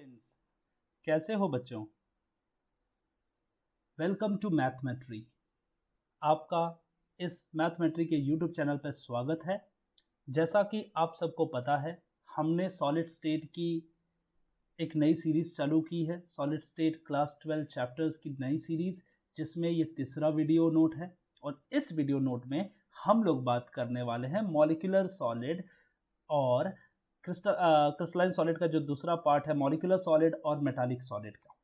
Students, कैसे हो बच्चों। Welcome to mathematry. आपका इस मैथमेट्री के यूट्यूब चैनल पर स्वागत है। जैसा कि आप सबको पता है, हमने सॉलिड स्टेट की एक नई सीरीज़ चालू की है, सॉलिड स्टेट क्लास 12 चैप्टर्स की नई सीरीज़, जिसमें ये तीसरा वीडियो नोट है। और इस वीडियो नोट में हम लोग बात करने वाले हैं मॉलिक्यूलर सॉलिड और क्रिस्टलाइन सॉलिड का जो दूसरा पार्ट है, मॉलिक्यूलर सॉलिड और मेटालिक सॉलिड का।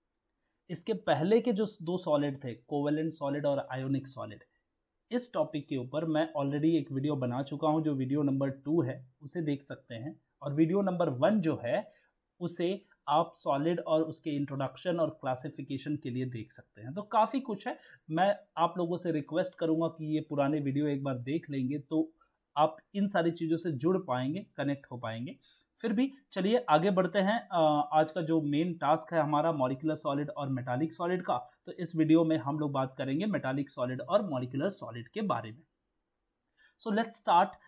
इसके पहले के जो दो सॉलिड थे, कोवेलेंट सॉलिड और आयोनिक सॉलिड, इस टॉपिक के ऊपर मैं ऑलरेडी एक वीडियो बना चुका हूं, जो वीडियो नंबर 2 है, उसे देख सकते हैं। और वीडियो नंबर 1 जो है, उसे आप सॉलिड और उसके इंट्रोडक्शन और क्लासिफिकेशन के लिए देख सकते हैं। तो काफ़ी कुछ है। मैं आप लोगों से रिक्वेस्ट करूंगा कि ये पुराने वीडियो एक बार देख लेंगे तो आप इन सारी चीज़ों से जुड़ पाएंगे, कनेक्ट हो पाएंगे। फिर भी चलिए आगे बढ़ते हैं। आज का जो मेन टास्क है हमारा मॉलिक्यूलर सॉलिड और मेटालिक सॉलिड का, तो इस वीडियो में हम लोग बात करेंगे मेटालिक सॉलिड और मॉलिक्यूलर सॉलिड के बारे में। So let's start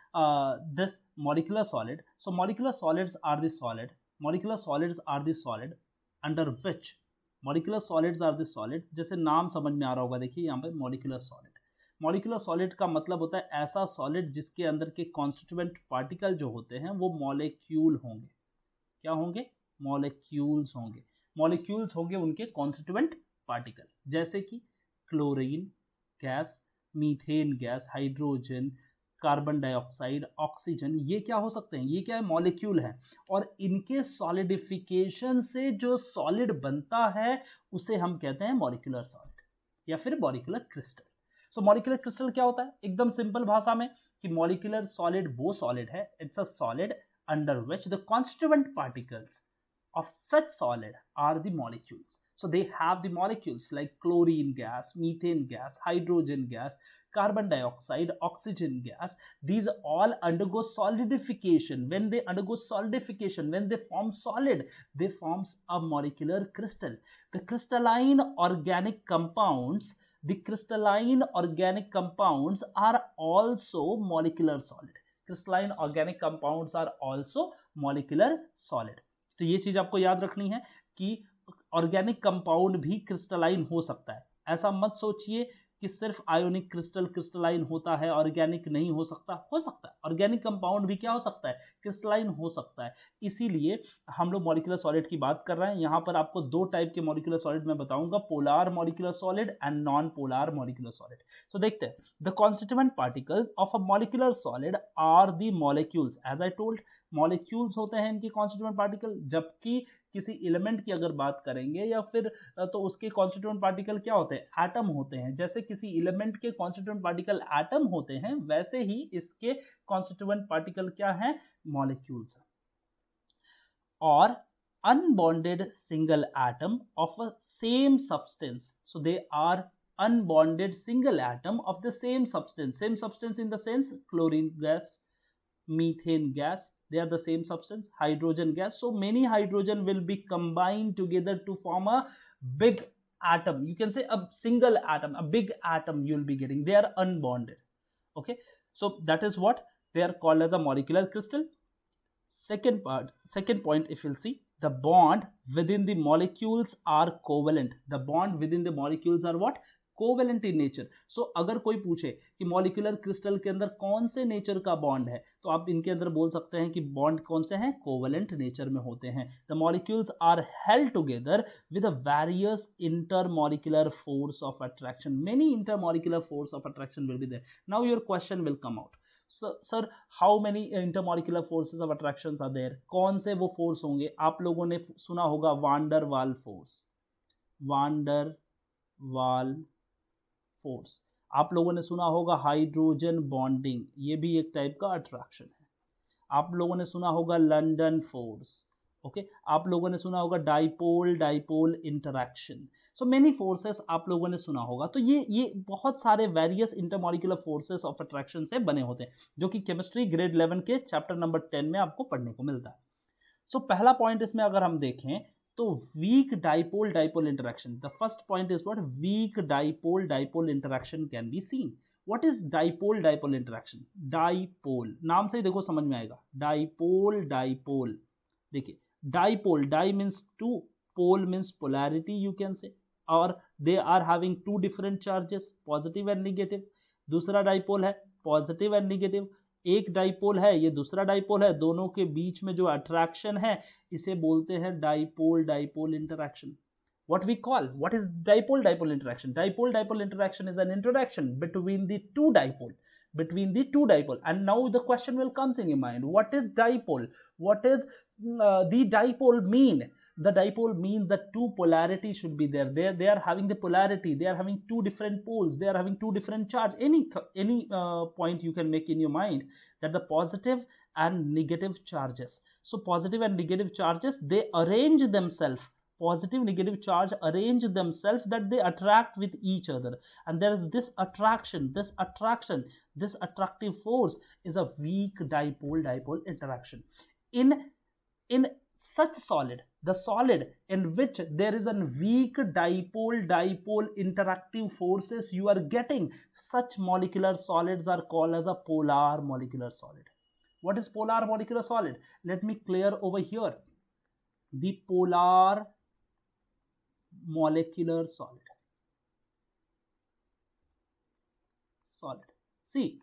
this molecular solid. So molecular solids are the solid. Molecular solids are the solid under which molecular solids are the solid. जैसे नाम समझ में आ रहा होगा, देखिए यहाँ पे molecular solid. मॉलिकुलर सॉलिड का मतलब होता है ऐसा सॉलिड जिसके अंदर के कॉन्स्टिट्यूएंट पार्टिकल जो होते हैं वो मॉलिक्यूल होंगे। क्या होंगे? मॉलिक्यूल्स होंगे। मॉलिक्यूल्स होंगे उनके कॉन्स्टिट्यूएंट पार्टिकल, जैसे कि chlorine gas, methane gas, hydrogen, carbon dioxide, oxygen, ये क्या हो सकते हैं? ये क्या है? मॉलिक्यूल है। और इनके सॉलिडिफिकेशन से जो सॉलिड बनता है उसे हम कहते हैं मॉलिक्यूलर सॉलिड या फिर मॉलिक्यूलर क्रिस्टल। सो मॉलिक्यूलर क्रिस्टल क्या होता है? एकदम सिंपल भाषा में कि मॉलिक्यूलर सॉलिड वो सॉलिड है, it's a solid under which the constituent particles of such solid are the molecules. So they have the molecules like chlorine gas, methane gas, hydrogen gas, carbon dioxide, oxygen gas. These all undergo solidification. When they undergo solidification, when they form solid, they forms a molecular crystal. The crystalline organic compounds are also molecular solid. Crystalline organic compounds are also molecular solid. तो ये चीज आपको याद रखनी है कि organic compound भी crystalline हो सकता है। ऐसा मत सोचिए कि सिर्फ आयोनिक क्रिस्टल क्रिस्टलाइन होता है, ऑर्गेनिक नहीं हो सकता। हो सकता है ऑर्गेनिक कंपाउंड भी क्या हो सकता है? क्रिस्टलाइन हो सकता है। इसीलिए हम लोग मॉलिक्यूलर सॉलिड की बात कर रहे हैं। यहाँ पर आपको दो टाइप के मॉलिक्यूलर सॉलिड मैं बताऊंगा, polar molecular solid and non polar molecular solid. तो देखते हैं, the constituent particles of a molecular solid are the molecules. As I told, molecules होते हैं इनके कॉन्स्टिट्यूएंट पार्टिकल। जबकि किसी एलिमेंट की अगर बात करेंगे या फिर तो उसके कॉन्स्टिट्यूएंट पार्टिकल क्या होते हैं? एटम होते हैं। जैसे किसी एलिमेंट के कॉन्स्टिट्यूएंट पार्टिकल एटम होते हैं, वैसे ही इसके कॉन्स्टिट्यूएंट पार्टिकल क्या है? मॉलिक्यूल्स। और unbonded single atom of a same substance, so they are unbonded single atom of the same substance in the sense chlorine gas, methane gas, they are the same substance. Hydrogen gas, so many hydrogen will be combined together to form a big atom. You can say a single atom, a big atom you will be getting. They are unbonded. Okay, so that is what they are called as a molecular crystal. Second point, if you'll see, the bond within the molecules are covalent. The bond within the molecules are what? Covalent in nature. So अगर कोई पूछे कि molecular crystal के अंदर कौन से nature का bond है, तो आप इनके अंदर बोल सकते हैं कि बॉन्ड कौन से हैं? कोवेलेंट नेचर में होते हैं। The molecules are held together with a various intermolecular force of attraction. Many intermolecular force of attraction will be there. Now your question will come out, sir how many intermolecular forces of attraction are there? कौन से वो force होंगे? आप लोगों ने सुना होगा wander वाल फोर्स, वांडर वाल फोर्स। आप लोगों ने सुना होगा हाइड्रोजन बॉन्डिंग, ये भी एक टाइप का अट्रैक्शन है। आप लोगों ने सुना होगा लंदन फोर्स। ओके, आप लोगों ने सुना होगा dipole dipole interaction. So many forces आप लोगों ने सुना होगा। तो ये बहुत सारे various intermolecular forces of attraction से बने होते हैं, जो कि केमिस्ट्री ग्रेड 11 के चैप्टर नंबर 10 में आपको पढ़ने को मिलता है। सो पहला पॉइंट इसमें अगर हम देखें तो weak dipole dipole interaction. The first point is what? Weak dipole dipole interaction can be seen. What is dipole dipole interaction? Dipole नाम से ही देखो समझ में आएगा, dipole dipole। देखिए Dipole, di means two, pole means polarity you can say, or they are having two different charges, positive and negative. दूसरा dipole है positive and negative, एक डाइपोल है ये दूसरा डाइपोल है, दोनों के बीच में जो अट्रैक्शन है इसे बोलते हैं dipole dipole interaction. What is dipole dipole interaction? Dipole interaction is an interaction between the two dipole. And now the question will comes in your mind, what is dipole? What is the dipole mean? The dipole means that two polarity should be there. They are having the polarity, they are having two different poles, they are having two different charge. Any point you can make in your mind, that the positive and negative charges. So positive and negative charges, they arrange themselves, positive negative charge arrange themselves that they attract with each other, and there is this attraction, this attractive force is a weak dipole dipole interaction. In such solid, the solid in which there is a weak dipole dipole interactive forces you are getting, such molecular solids are called as a polar molecular solid. What is polar molecular solid? Let me clear over here. The polar molecular solid. See,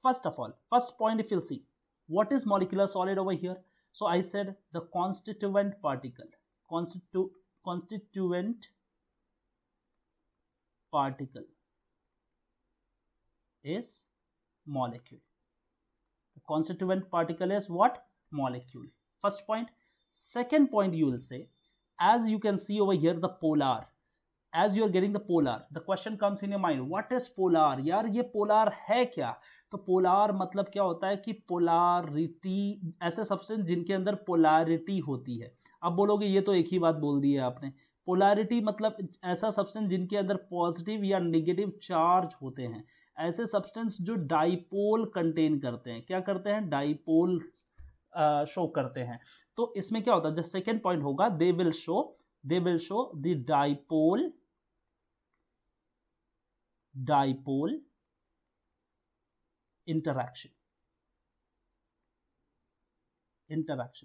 first of all, first point, if you'll see, what is molecular solid over here? So I said the constituent particle, constituent particle is molecule. The constituent particle is what? Molecule. First point. Second point, you will say, as you can see over here, the polar, as you are getting the polar, the question comes in your mind, what is polar? यार ये polar है क्या? तो polar मतलब क्या होता है कि पोलारिटी, ऐसे सब्सटेंस जिनके अंदर पोलारिटी होती है. अब बोलोगे ये तो एक ही बात बोल दी है आपने. पोलारिटी मतलब ऐसा सब्सटेंस जिनके अंदर पॉजिटिव या नेगेटिव चार्ज होते हैं, ऐसे सब्सटेंस जो डाइपोल कंटेन करते हैं. क्या करते हैं? डाइपोल शो करते हैं. तो इसमें क्या होता है, जो सेकेंड पॉइंट होगा, they will show the dipole interaction.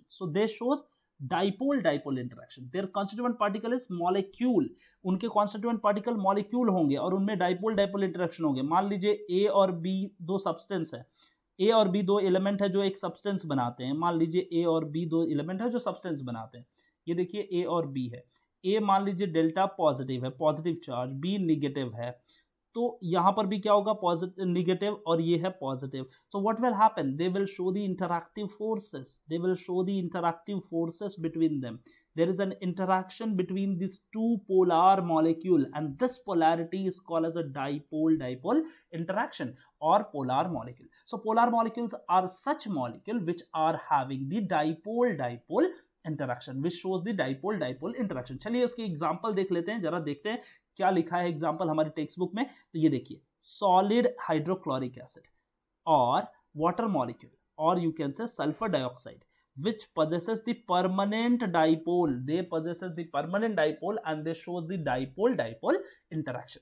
So they shows dipole interaction. Their constituent particle is molecule. उनके constituent particle molecule होंगे और उनमें dipole interaction होंगे. मान लीजिए A और B दो substance है, A और B दो एलिमेंट है जो एक सब्सटेंस बनाते हैं. मान लीजिए A और B दो एलिमेंट है जो सब्सटेंस बनाते हैं. ये देखिए A और B है. A मान लीजिए डेल्टा पॉजिटिव है, पॉजिटिव चार्ज, B निगेटिव है. तो यहां पर भी क्या होगा? पॉजिटिव नेगेटिव, और ये है positive. So what will happen? They will show the interactive forces between them. There is an interaction between these two polar molecule, and this polarity is called as a dipole interaction or polar molecule. So polar molecules are such molecule which are having the dipole interaction, which shows the dipole interaction. चलिए उसकी example देख लेते हैं, जरा देखते हैं क्या लिखा है एग्जांपल हमारे टेक्स्ट बुक में. तो ये देखिए, सॉलिड हाइड्रोक्लोरिक एसिड और वाटर मॉलिक्यूल, और you can say sulphur dioxide, which possesses the permanent dipole. They possesses the permanent dipole and they shows the dipole interaction.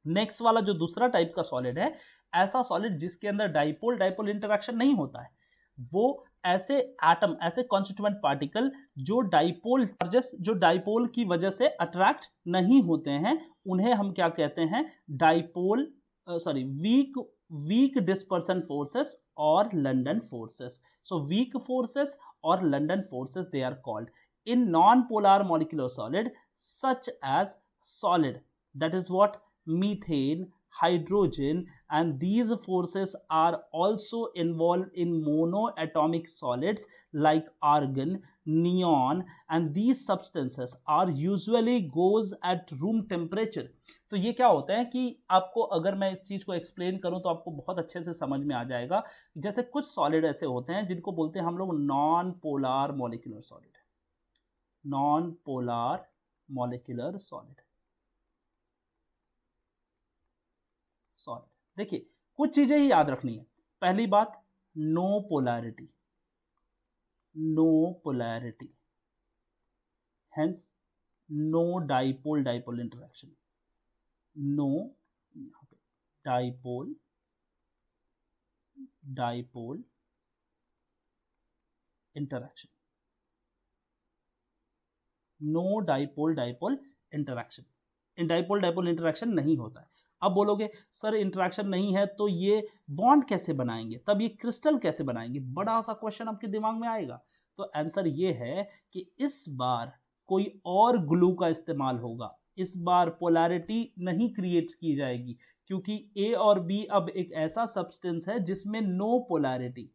Next वाला जो दूसरा टाइप का सॉलिड है, ऐसा सॉलिड जिसके अंदर डाइपोल इंटरैक्शन नहीं होता है, वो ऐसे एटम, ऐसे कॉन्स्टिट्यूएंट पार्टिकल जो डाइपोल चार्जेस, जो डाइपोल की वजह से अट्रैक्ट नहीं होते हैं, उन्हें हम क्या कहते हैं? डाइपोल वीक डिस्पर्सन फोर्सेस और London forces. So weak forces और London forces, they are called in non-polar molecular solid such as solid, that is what, methane, hydrogen, and these forces are also involved in monoatomic solids like argon, neon, and these substances are usually goes at room temperature. तो ये क्या होता है कि आपको, अगर मैं इस चीज को एक्सप्लेन करूं तो आपको बहुत अच्छे से समझ में आ जाएगा. जैसे कुछ सॉलिड ऐसे होते हैं जिनको बोलते हैं हम लोग non polar molecular solid. Non polar molecular solid. देखिए, कुछ चीजें ही याद रखनी है. पहली बात, no polarity, hence no dipole interaction, no dipole interaction. No dipole dipole interaction, इन डाइपोल डाइपोल इंटरेक्शन नहीं होता है। अब बोलोगे सर इंटरेक्शन नहीं है तो ये बॉन्ड कैसे बनाएंगे, तब ये क्रिस्टल कैसे बनाएंगे, बड़ा सा क्वेश्चन आपके दिमाग में आएगा। तो आंसर ये है कि इस बार कोई और ग्लू का इस्तेमाल होगा, इस बार पोलैरिटी नहीं क्रिएट की जाएगी, क्योंकि ए और बी अब एक ऐसा सब्सटेंस है जिसमें नो पोलैरिटी,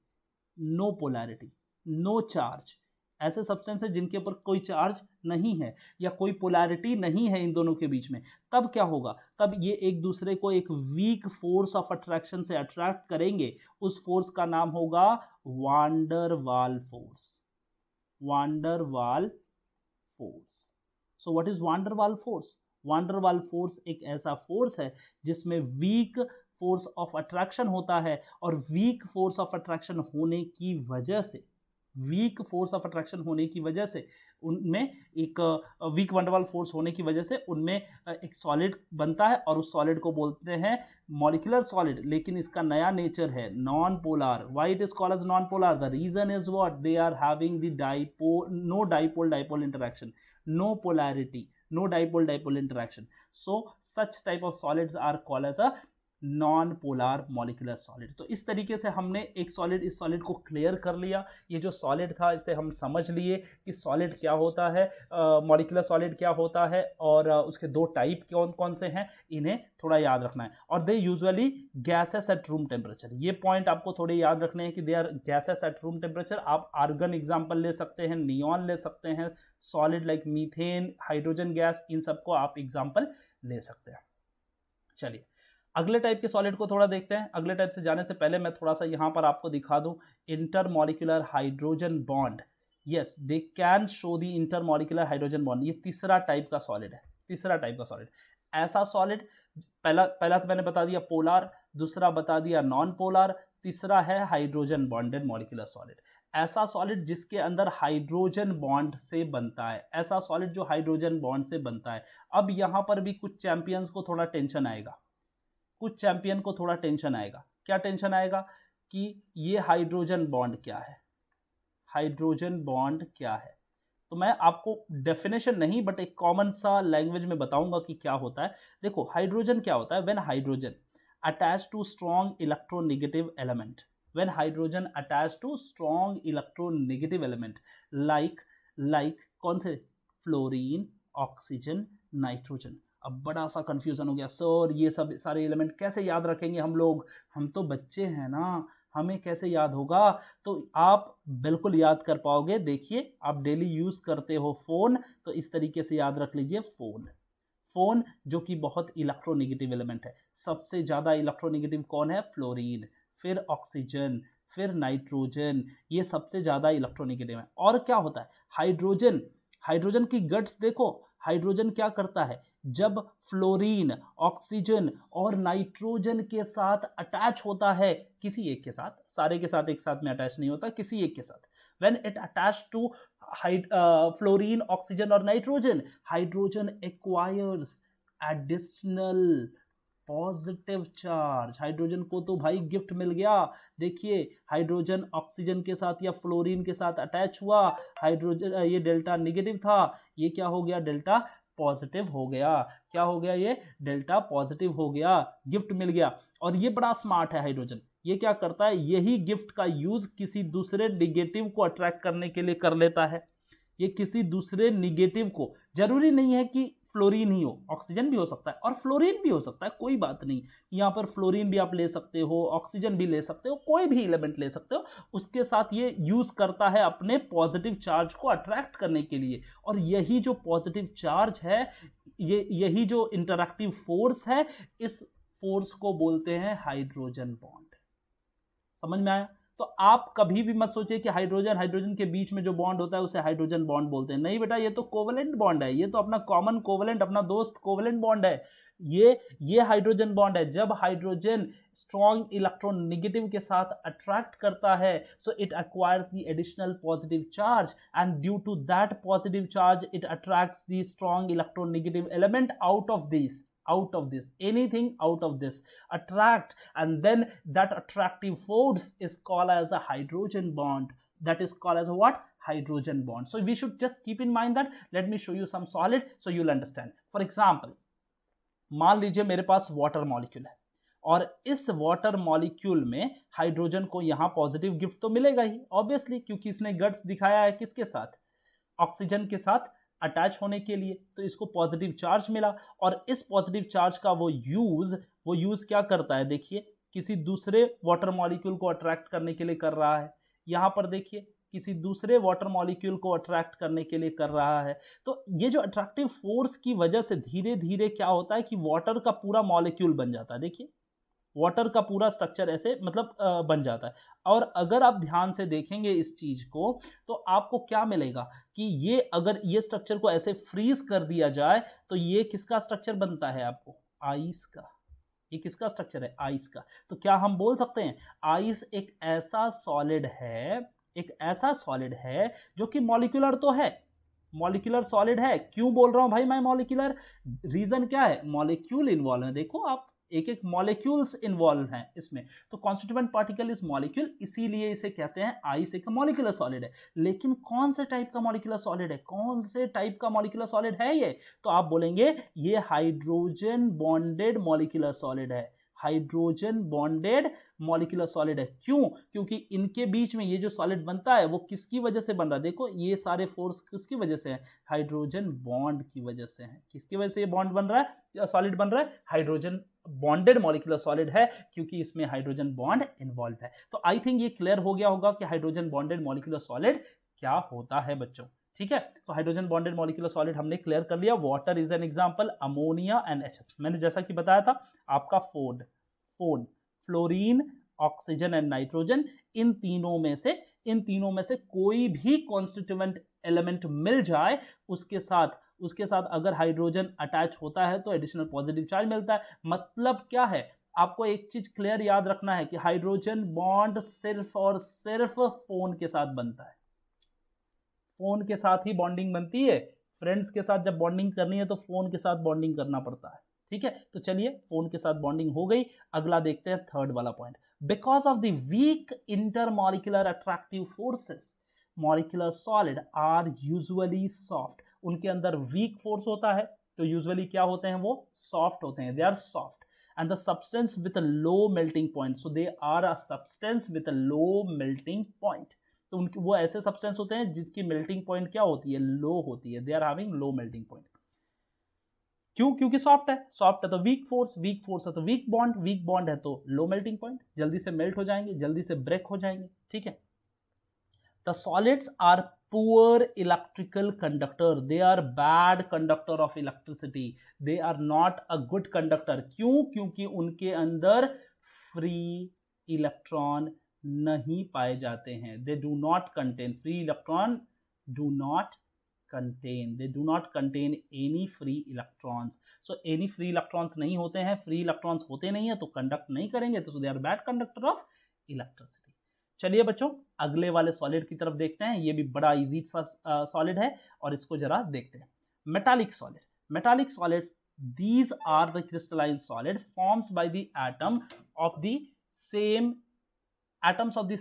नो चार्ज, ऐसे सब्सटेंस है जिनके ऊपर कोई चार्ज नहीं है या कोई पोलैरिटी नहीं है इन दोनों के बीच में। तब क्या होगा, तब ये एक दूसरे को एक वीक फोर्स ऑफ अट्रैक्शन से अट्रैक्ट करेंगे। उस फोर्स का नाम होगा वांडर वाल फोर्स, वांडर वाल force. So what is wander वाल फोर्स? वांडर वाल फोर्स एक ऐसा फोर्स है जिसमें वीक फोर्स ऑफ अट्रैक्शन होता है, और वीक फोर्स ऑफ अट्रैक्शन होने की वजह से, वीक फोर्स ऑफ अट्रैक्शन होने की वजह से उनमें एक वीक वंडरवाल फोर्स होने की वजह से उनमें एक सॉलिड बनता है, और उस सॉलिड को बोलते हैं मॉलिक्यूलर सॉलिड। लेकिन इसका नया नेचर है non polar. Why it is called as non polar? The reason is what? They are having the no dipole dipole interaction, no polarity, no dipole dipole interaction. So such type of solids are called as a non polar molecular solid. तो इस तरीके से हमने एक solid, इस solid को clear कर लिया। ये जो सॉलिड था इसे हम समझ लिए कि सॉलिड क्या होता है, मॉलिक्यूलर सॉलिड क्या होता है, और उसके दो टाइप कौन कौन से हैं, इन्हें थोड़ा याद रखना है। और they usually gases at room temperature, ये पॉइंट आपको थोड़े याद रखने हैं कि they are gases at room temperature. आप आर्गन एग्जाम्पल ले सकते हैं, नियॉन ले सकते हैं, solid like methane, hydrogen gas, इन सबको आप एग्जाम्पल ले सकते हैं। चलिए अगले टाइप के सॉलिड को थोड़ा देखते हैं। अगले टाइप से जाने से पहले मैं थोड़ा सा यहाँ पर आपको दिखा दूं intermolecular hydrogen bond. Yes, they can show the intermolecular hydrogen bond. ये तीसरा टाइप का सॉलिड है, तीसरा टाइप का सॉलिड। ऐसा सॉलिड, पहला तो मैंने बता दिया पोलर, दूसरा बता दिया नॉन पोलर, तीसरा है हाइड्रोजन बॉन्डेड मॉलिक्यूलर सॉलिड। ऐसा सॉलिड जिसके अंदर हाइड्रोजन बॉन्ड से बनता है, ऐसा सॉलिड जो हाइड्रोजन बॉन्ड से बनता है। अब यहाँ पर भी कुछ चैंपियंस को थोड़ा टेंशन आएगा, कुछ चैंपियन को थोड़ा टेंशन आएगा। क्या टेंशन आएगा कि ये हाइड्रोजन बॉन्ड क्या है, हाइड्रोजन बॉन्ड क्या है। तो मैं आपको डेफिनेशन नहीं बट एक कॉमन सा लैंग्वेज में बताऊंगा कि क्या होता है। देखो हाइड्रोजन क्या होता है, when hydrogen attach to strong electronegative element, when hydrogen attach to strong electronegative element like कौन से, फ्लोरीन, ऑक्सीजन, नाइट्रोजन। अब बड़ा सा कंफ्यूजन हो गया, सर ये सब सारे एलिमेंट कैसे याद रखेंगे हम लोग, हम तो बच्चे हैं ना, हमें कैसे याद होगा। तो आप बिल्कुल याद कर पाओगे। देखिए आप डेली यूज करते हो फोन, तो इस तरीके से याद रख लीजिए फोन, फोन जो कि बहुत इलेक्ट्रोनेगेटिव एलिमेंट है। सबसे ज़्यादा इलेक्ट्रोनेगेटिव कौन है, फ्लोरीन, फिर ऑक्सीजन, फिर नाइट्रोजन, ये सबसे ज़्यादा इलेक्ट्रोनेगेटिव है। और क्या होता है, हाइड्रोजन, हाइड्रोजन की गट्स देखो, हाइड्रोजन क्या करता है, जब फ्लोरीन, ऑक्सीजन और नाइट्रोजन के साथ अटैच होता है, किसी एक के साथ, सारे के साथ एक साथ में अटैच नहीं होता, किसी एक के साथ, when it attached to fluorine, oxygen और nitrogen, hydrogen acquires additional positive charge. Hydrogen को तो भाई गिफ्ट मिल गया। देखिए हाइड्रोजन ऑक्सीजन के साथ या फ्लोरीन के साथ अटैच हुआ, हाइड्रोजन ये डेल्टा नेगेटिव था, ये क्या हो गया, डेल्टा पॉजिटिव हो गया। क्या हो गया, ये डेल्टा पॉजिटिव हो गया, गिफ्ट मिल गया। और ये बड़ा स्मार्ट है हाइड्रोजन, ये क्या करता है, यही गिफ्ट का यूज किसी दूसरे निगेटिव को अट्रैक्ट करने के लिए कर लेता है। ये किसी दूसरे निगेटिव को, जरूरी नहीं है कि फ्लोरीन ही हो, ऑक्सीजन भी हो सकता है और फ्लोरीन भी हो सकता है, कोई बात नहीं। यहाँ पर फ्लोरीन भी आप ले सकते हो, ऑक्सीजन भी ले सकते हो, कोई भी एलिमेंट ले सकते हो, उसके साथ ये यूज करता है अपने पॉजिटिव चार्ज को अट्रैक्ट करने के लिए। और यही जो पॉजिटिव चार्ज है, यही जो इंटरैक्टिव फोर्स है, इस फोर्स को बोलते हैं हाइड्रोजन बॉन्ड। समझ में आया? तो आप कभी भी मत सोचिए कि हाइड्रोजन हाइड्रोजन के बीच में जो बॉन्ड होता है उसे हाइड्रोजन बॉन्ड बोलते हैं। नहीं बेटा, ये तो कोवेलेंट बॉन्ड है, ये तो अपना कॉमन कोवेलेंट, अपना दोस्त कोवेलेंट बॉन्ड है। ये हाइड्रोजन बॉन्ड है। जब हाइड्रोजन स्ट्रॉन्ग इलेक्ट्रॉन नेगेटिव के साथ अट्रैक्ट करता है, so it acquires the additional positive charge, and due to that positive charge it attracts the strong electron negative element out of this, anything out of this attract, and then that attractive force is called as a hydrogen bond. That is called as what, hydrogen bond. So we should just keep in mind that. Let me show you some solid so you'll understand. For example, मान लीजिए मेरे पास water molecule है और इस water molecule में hydrogen को यहां positive gift तो मिलेगा ही ऑब्वियसली, क्योंकि इसने गट्स दिखाया है किसके साथ, ऑक्सीजन के साथ अटैच होने के लिए, तो इसको पॉजिटिव चार्ज मिला। और इस पॉजिटिव चार्ज का वो यूज क्या करता है, देखिए किसी दूसरे वाटर मॉलिक्यूल को अट्रैक्ट करने के लिए कर रहा है। यहां पर देखिए किसी दूसरे वाटर मॉलिक्यूल को अट्रैक्ट करने के लिए कर रहा है। तो ये जो अट्रैक्टिव फोर्स की वजह से धीरे धीरे क्या होता है कि वाटर का पूरा मॉलिक्यूल बन जाता है। देखिए वाटर का पूरा स्ट्रक्चर ऐसे मतलब बन जाता है। और अगर आप ध्यान से देखेंगे इस चीज को तो आपको क्या मिलेगा कि ये अगर ये स्ट्रक्चर को ऐसे फ्रीज कर दिया जाए तो ये किसका स्ट्रक्चर बनता है, आपको आइस का। ये किसका स्ट्रक्चर है, आइस का। तो क्या हम बोल सकते हैं आइस एक ऐसा सॉलिड है जो कि मॉलिक्यूलर तो है, मॉलिक्यूलर सॉलिड है। क्यों बोल रहा हूं भाई मैं मॉलिक्यूलर, रीजन क्या है, मॉलिक्यूल इन्वॉल्व है। देखो आप एक एक मॉलिक्यूल्स इन्वॉल्व हैं इसमें, तो कॉन्स्टिट्यूएंट पार्टिकल इज मॉलिक्यूल, इसीलिए इसे कहते हैं आइस एक मॉलिक्यूलर सॉलिड है। लेकिन कौन से टाइप का मॉलिक्यूलर सॉलिड है, कौन से टाइप का मॉलिक्यूलर सॉलिड है ये, तो आप बोलेंगे ये हाइड्रोजन बॉन्डेड मॉलिक्यूलर सॉलिड है, हाइड्रोजन बॉन्डेड मॉलिक्यूलर सॉलिड है। क्यों, क्योंकि इनके बीच में ये जो सॉलिड बनता है वो किसकी वजह से बन रहा है, देखो ये सारे फोर्स किसकी वजह से है, हाइड्रोजन बॉन्ड की वजह से है। किसकी वजह से ये बॉन्ड बन रहा है, सॉलिड बन रहा है, हाइड्रोजन बॉन्डेड मॉलिक्यूलर सॉलिड है, क्योंकि इसमें हाइड्रोजन बॉन्ड इन्वॉल्व है। तो आई थिंक ये क्लियर हो गया होगा कि हाइड्रोजन बॉन्डेड मॉलिक्यूलर सॉलिड क्या होता है बच्चों। ठीक है, तो हाइड्रोजन बॉन्डेड मॉलिक्यूलर सॉलिड हमने क्लियर कर लिया। Water is an example, ammonia and H, मैंने जैसा कि बताया था आपका फोन, फ्लोरीन, ऑक्सीजन एंड नाइट्रोजन, इन तीनों में से कोई भी कॉन्स्टिट्यूएंट एलिमेंट मिल जाए उसके साथ अगर हाइड्रोजन अटैच होता है तो एडिशनल पॉजिटिव चार्ज मिलता है। मतलब क्या है, आपको एक चीज क्लियर याद रखना है कि हाइड्रोजन बॉन्ड सिर्फ और सिर्फ फोन के साथ बनता है, फोन के साथ ही बॉन्डिंग बनती है। फ्रेंड्स के साथ जब बॉन्डिंग करनी है तो फोन के साथ बॉन्डिंग करना पड़ता है। ठीक है, तो चलिए फोन के साथ बॉन्डिंग हो गई। अगला देखते हैं थर्ड वाला point, because of the weak intermolecular attractive forces molecular solid are usually soft. उनके अंदर वीक फोर्स होता है तो यूजुअली क्या होते हैं, वो सॉफ्ट होते हैं, they are soft and the substance with a low melting point, so they are a substance with a low melting point. तो उनके वो ऐसे सब्सटेंस होते हैं जिसकी मेल्टिंग पॉइंट क्या होती है, लो होती है, they are having low melting point. क्यों, क्योंकि सॉफ्ट है तो वीक फोर्स है तो वीक बॉन्ड है तो लो मेल्टिंग पॉइंट, जल्दी से मेल्ट हो जाएंगे, जल्दी से ब्रेक हो जाएंगे। ठीक है, the solids are poor electrical conductor, they are bad conductor of electricity, they are not a good conductor. क्यों, क्योंकि उनके अंदर फ्री इलेक्ट्रॉन नहीं पाए जाते हैं, they do not contain free electron, they do not contain any free electrons, so any free electrons नहीं होते हैं, free electrons होते नहीं है तो कंडक्ट नहीं करेंगे, तो they are bad conductor of electricity। चलिए बच्चों अगले वाले सॉलिड की तरफ देखते हैं, ये भी बड़ा इजी सा सॉलिड है और इसको जरा देखते हैं। Metallic solids, these are the crystalline solid forms by the atoms of the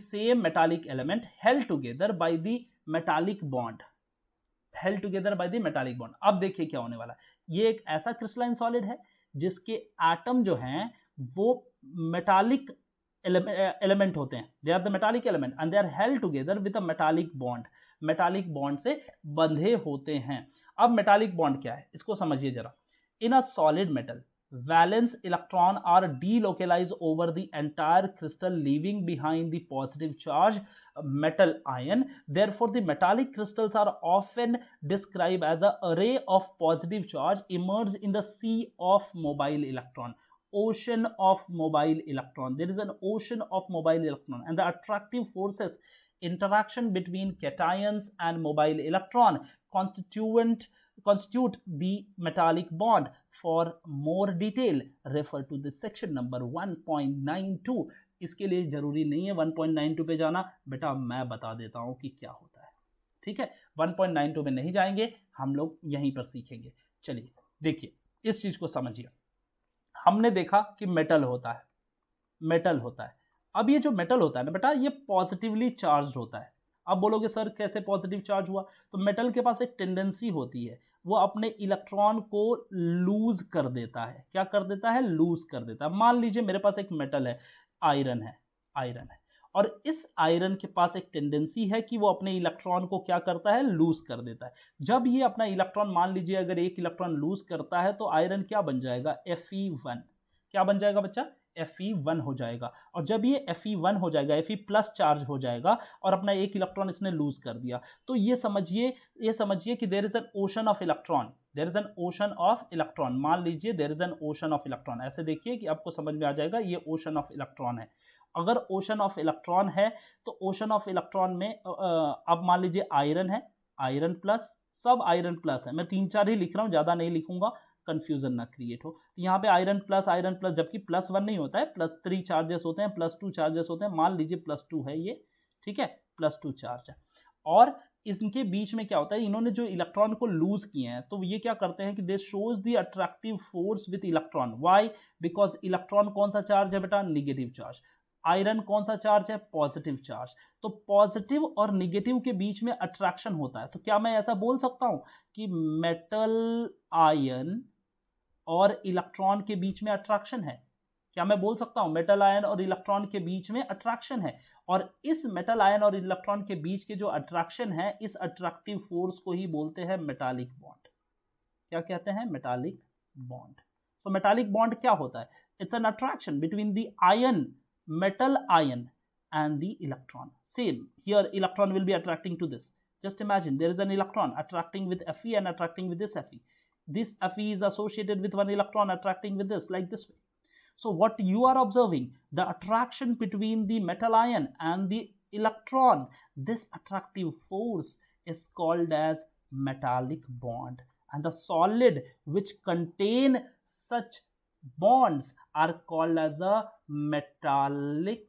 same metallic element held together by the metallic bond। अब देखिए क्या होने वाला है, ये एक ऐसा क्रिस्टलाइन सॉलिड है जिसके एटम जो हैं वो मेटालिक एलिमेंट होते हैं, they are the metallic element and they are held together with a metallic bond से बंधे होते हैं। अब मेटालिक बॉन्ड क्या है इसको समझिए जरा। In a solid metal valence electron are delocalized over the entire crystal, leaving behind the positive charge metal ion. Therefore the metallic crystals are often described as an array of positive charge emerged in the sea of mobile electron, ocean of mobile electron. There is an ocean of mobile electron and the attractive forces interaction between cations and mobile electron constitute the metallic bond. For more detail refer to the section number 1.92। इसके लिए जरूरी नहीं है 1.92 पे जाना, बेटा मैं बता देता हूं कि क्या होता है। ठीक है, 1.92 में नहीं जाएंगे, हम लोग यहीं पर सीखेंगे। चलिए देखिए इस चीज को समझिए। हमने देखा कि मेटल होता है। अब ये जो मेटल होता है ना बेटा, ये पॉजिटिवली चार्ज होता है आप बोलोगे सर कैसे पॉजिटिव चार्ज हुआ, तो मेटल के पास एक टेंडेंसी होती है, वो अपने इलेक्ट्रॉन को लूज कर देता है। क्या कर देता है? लूज कर देता है। मान लीजिए मेरे पास एक मेटल है, आयरन है, और इस आयरन के पास एक टेंडेंसी है कि वो अपने इलेक्ट्रॉन को क्या करता है? लूज कर देता है। जब ये अपना इलेक्ट्रॉन, मान लीजिए अगर एक इलेक्ट्रॉन लूज करता है तो आयरन क्या बन जाएगा? Fe1। क्या बन जाएगा बच्चा? Fe1 हो जाएगा। और जब ये Fe1 हो जाएगा, Fe प्लस चार्ज हो जाएगा और अपना एक इलेक्ट्रॉन इसने लूज कर दिया, तो ये समझिए कि there is an ocean of electron, there is an ocean of electron. मान लीजिए there is an ocean of electron, ऐसे देखिए कि आपको समझ में आ जाएगा, ये ओशन ऑफ इलेक्ट्रॉन है। अगर ओशन ऑफ इलेक्ट्रॉन है तो ओशन ऑफ इलेक्ट्रॉन में अब मान लीजिए आयरन है, आयरन प्लस, सब आयरन प्लस है, मैं 3-4 ही लिख रहा हूँ, ज़्यादा नहीं लिखूंगा, कंफ्यूजन ना क्रिएट हो। यहाँ पे आयरन प्लस, जबकि +1 नहीं होता है, +3 चार्जेस होते हैं, +2 चार्जेस होते हैं, मान लीजिए +2 है ये, ठीक है, +2 चार्ज है। और इनके बीच में क्या होता है, इन्होंने जो इलेक्ट्रॉन को लूज किए हैं, तो ये क्या करते हैं कि दे shows the attractive force with electron. Why? Because electron कौन सा चार्ज है बेटा? Negative charge. आयरन कौन सा चार्ज है? Positive charge. तो पॉजिटिव और निगेटिव के बीच में अट्रैक्शन होता है। तो क्या मैं ऐसा बोल सकता हूं कि मेटल आयन और इलेक्ट्रॉन के बीच में अट्रैक्शन है? क्या मैं बोल सकता हूं मेटल आयन और इलेक्ट्रॉन के बीच में अट्रैक्शन है? और इस मेटल आयन और इलेक्ट्रॉन के बीच के जो अट्रैक्शन है, इस अट्रैक्टिव फोर्स को ही बोलते हैं मेटालिक बॉन्ड। क्या कहते हैं? Metallic bond. तो मेटालिक बॉन्ड क्या होता है? It's an attraction between the ion, metal ion and the electron. Same here, electron will be attracting to this. Just imagine there is an electron attracting with Fe and attracting with this Fe. This Fe is associated with one electron attracting with this, like this way. So what you are observing, the attraction between the metal ion and the electron, this attractive force is called as metallic bond. And the solid which contain such bonds are called as a metallic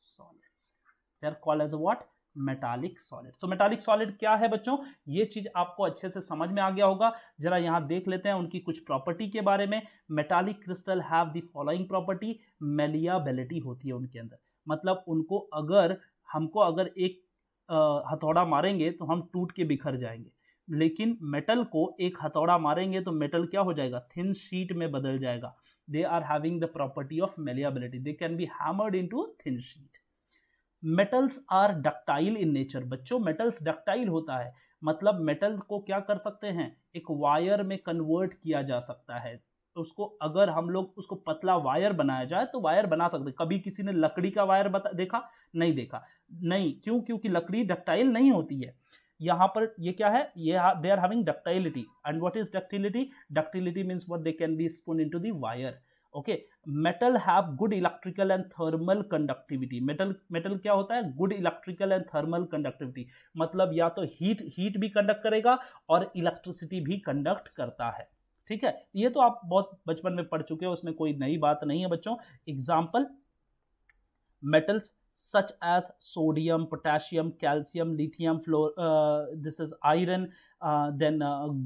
solids. They are called as a what? Metallic solid. तो metallic solid क्या है बच्चों? ये चीज आपको अच्छे से समझ में आ गया होगा। जरा यहां देख लेते हैं उनकी कुछ प्रॉपर्टी के बारे में। Metallic crystal have the following property. Malleability होती है उनके अंदर, मतलब हमको अगर एक हथौड़ा मारेंगे तो हम टूट के बिखर जाएंगे, लेकिन मेटल को एक हथौड़ा मारेंगे तो मेटल क्या हो जाएगा? थिन शीट में बदल जाएगा। They are having the property of malleability, they can be hammered into thin sheet. Metals are ductile in nature. बच्चों मेटल्स डक्टाइल होता है, मतलब मेटल को क्या कर सकते हैं? एक वायर में कन्वर्ट किया जा सकता है। तो उसको अगर हम लोग उसको पतला वायर बनाया जाए तो वायर बना सकते हैं। कभी किसी ने लकड़ी का वायर देखा? नहीं देखा। नहीं, क्यों? क्योंकि लकड़ी डक्टाइल नहीं होती है। यहाँ पर ये क्या है? ये they are having ductility. And what is ductility? Ductility means what they can be spun into the wire. Okay, metal have good electrical and thermal conductivity. Metal क्या होता है? Good electrical and thermal conductivity, मतलब या तो heat भी conduct करेगा और electricity भी कंडक्ट करता है। ठीक है, ये तो आप बहुत बचपन में पढ़ चुके हो, उसमें कोई नई बात नहीं है बच्चों। Example metals such as sodium, potassium, calcium, lithium, this is iron, then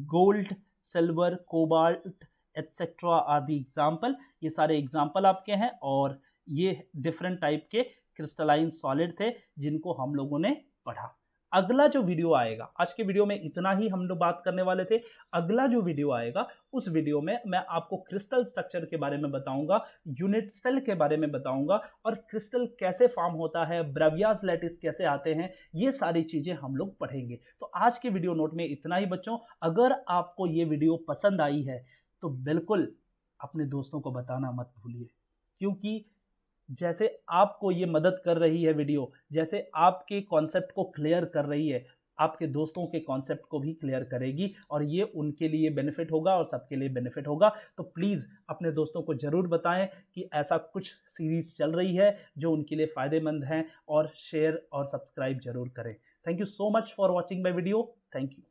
gold, silver, cobalt, etc. are the example. ये सारे एग्जाम्पल आपके हैं और ये डिफरेंट टाइप के क्रिस्टलाइन सॉलिड थे जिनको हम लोगों ने पढ़ा। अगला जो वीडियो आएगा, आज के वीडियो में इतना ही हम लोग बात करने वाले थे। अगला जो वीडियो आएगा उस वीडियो में मैं आपको क्रिस्टल स्ट्रक्चर के बारे में बताऊंगा, यूनिट सेल के बारे में बताऊंगा और क्रिस्टल कैसे फॉर्म होता है, ब्रेवियाज लैटिस कैसे आते हैं, ये सारी चीजें हम लोग पढ़ेंगे। तो आज के वीडियो नोट में इतना ही बच्चों। अगर आपको ये वीडियो पसंद आई है तो बिल्कुल अपने दोस्तों को बताना मत भूलिए, क्योंकि जैसे आपको ये मदद कर रही है वीडियो, जैसे आपके कॉन्सेप्ट को क्लियर कर रही है, आपके दोस्तों के कॉन्सेप्ट को भी क्लियर करेगी और ये उनके लिए बेनिफिट होगा और सबके लिए बेनिफिट होगा। तो प्लीज़ अपने दोस्तों को ज़रूर बताएं कि ऐसा कुछ सीरीज चल रही है जो उनके लिए फ़ायदेमंद हैं, और शेयर और सब्सक्राइब जरूर करें। Thank you so much for watching my video. Thank you.